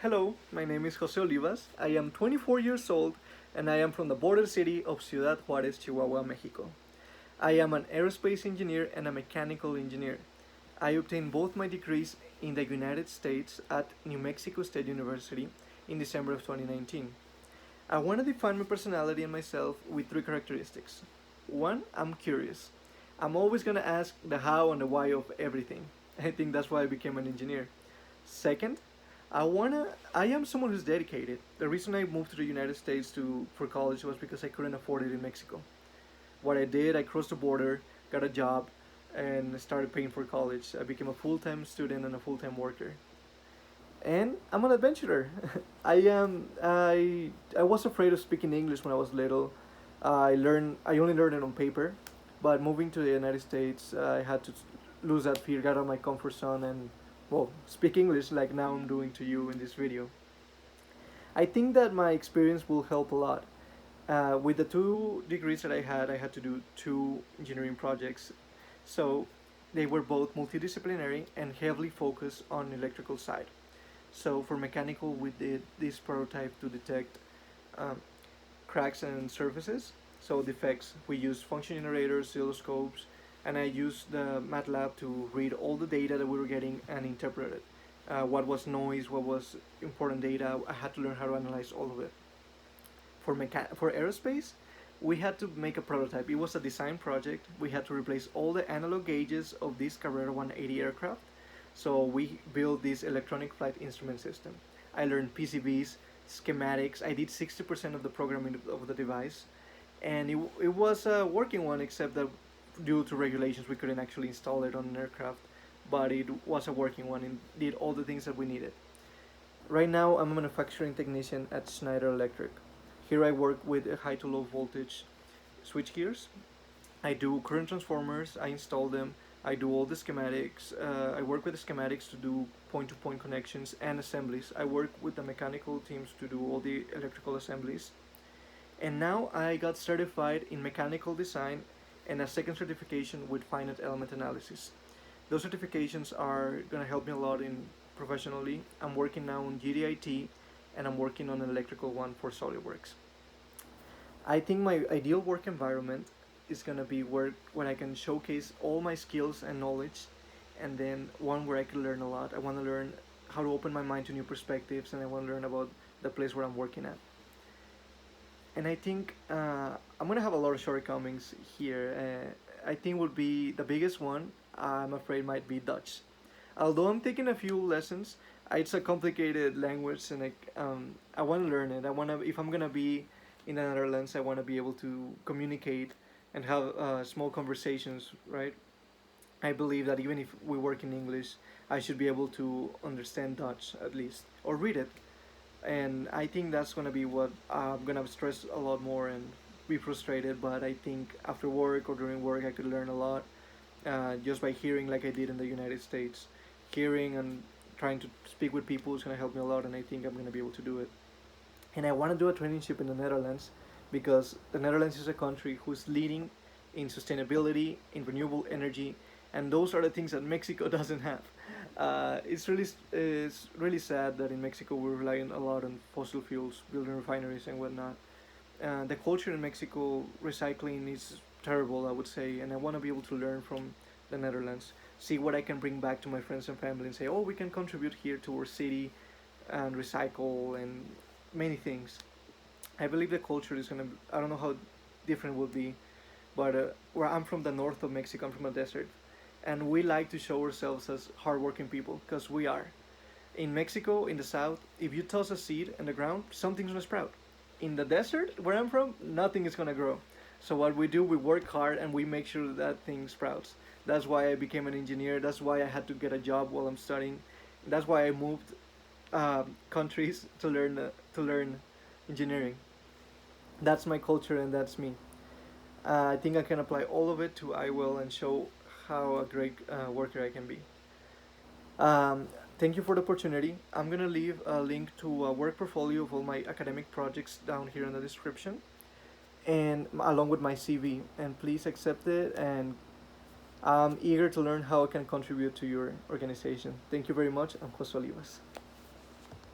Hello, my name is Jose Olivas. I am 24 years old and I am from the border city of Ciudad Juarez, Chihuahua, Mexico. I am an aerospace engineer and a mechanical engineer. I obtained both my degrees in the United States at New Mexico State University in December of 2019. I want to define my personality and myself with three characteristics. One, I'm curious. I'm always going to ask the how and the why of everything. I think that's why I became an engineer. Second, I am someone who's dedicated. The reason I moved to the United States for college was because I couldn't afford it in Mexico. What I did, I crossed the border, got a job, and started paying for college. I became a full-time student and a full-time worker. And I'm an adventurer. I was afraid of speaking English when I was little. I only learned it on paper, but moving to the United States, I had to lose that fear, get out of my comfort zone, and well, speak English like now I'm doing to you in this video. I think that my experience will help a lot. With the two degrees that I had to do two engineering projects, so they were both multidisciplinary and heavily focused on electrical side. So for mechanical, we did this prototype to detect um, cracks and surfaces, so defects. We used function generators, oscilloscopes, and I used the MATLAB to read all the data that we were getting and interpret it. What was noise, what was important data. I had to learn how to analyze all of it. For aerospace, we had to make a prototype. It was a design project. We had to replace all the analog gauges of this Carrera 180 aircraft. So we built this electronic flight instrument system. I learned PCBs, schematics. I did 60% of the programming of the device, and it was a working one, except that due to regulations we couldn't actually install it on an aircraft. But it was a working one and did all the things that we needed. Right now, I'm a manufacturing technician at Schneider Electric. Here I work with high to low voltage switch gears. I do current transformers, I install them, I do all the schematics. I work with the schematics to do point to point connections and assemblies. I work with the mechanical teams to do all the electrical assemblies. And now I got certified in mechanical design and a second certification with finite element analysis. Those certifications are going to help me a lot in professionally. I'm working now on GDIT and I'm working on an electrical one for SolidWorks. I think my ideal work environment is gonna be where I can showcase all my skills and knowledge, and then one where I can learn a lot. I want to learn how to open my mind to new perspectives, and I want to learn about the place where I'm working at. And I think I'm gonna have a lot of shortcomings here. I think would be the biggest one. I'm afraid might be Dutch. Although I'm taking a few lessons, it's a complicated language, and I want to learn it. I want to if I'm gonna be in the Netherlands, I want to be able to communicate and have small conversations, right? I believe that even if we work in English, I should be able to understand Dutch at least or read it. And I think that's gonna be what I'm gonna stress a lot more and be frustrated. But I think after work or during work, I could learn a lot just by hearing, like I did in the United States. Hearing and trying to speak with people is gonna help me a lot, and I think I'm gonna be able to do it. And I want to do a traineeship in the Netherlands because the Netherlands is a country who's leading in sustainability, in renewable energy, and those are the things that Mexico doesn't have. It's really sad that in Mexico we're relying a lot on fossil fuels, building refineries and whatnot. The culture in Mexico, recycling is terrible, I would say, and I want to be able to learn from the Netherlands, see what I can bring back to my friends and family, and say, oh, we can contribute here to our city and recycle and many things. I believe the culture is gonna. I don't know how different it will be, but where I'm from, the north of Mexico, I'm from a desert, and we like to show ourselves as hardworking people because we are. In Mexico, in the south, if you toss a seed in the ground, something's gonna sprout. In the desert, where I'm from, nothing is gonna grow. So what we do, we work hard and we make sure that thing sprouts. That's why I became an engineer. That's why I had to get a job while I'm studying. That's why I moved countries to learn engineering. That's my culture and that's me. I think I can apply all of it to IWell and show how a great worker I can be. Thank you for the opportunity. I'm gonna leave a link to a work portfolio of all my academic projects down here in the description, and along with my CV. And please accept it. And I'm eager to learn how I can contribute to your organization. Thank you very much. I'm Jose Olivas.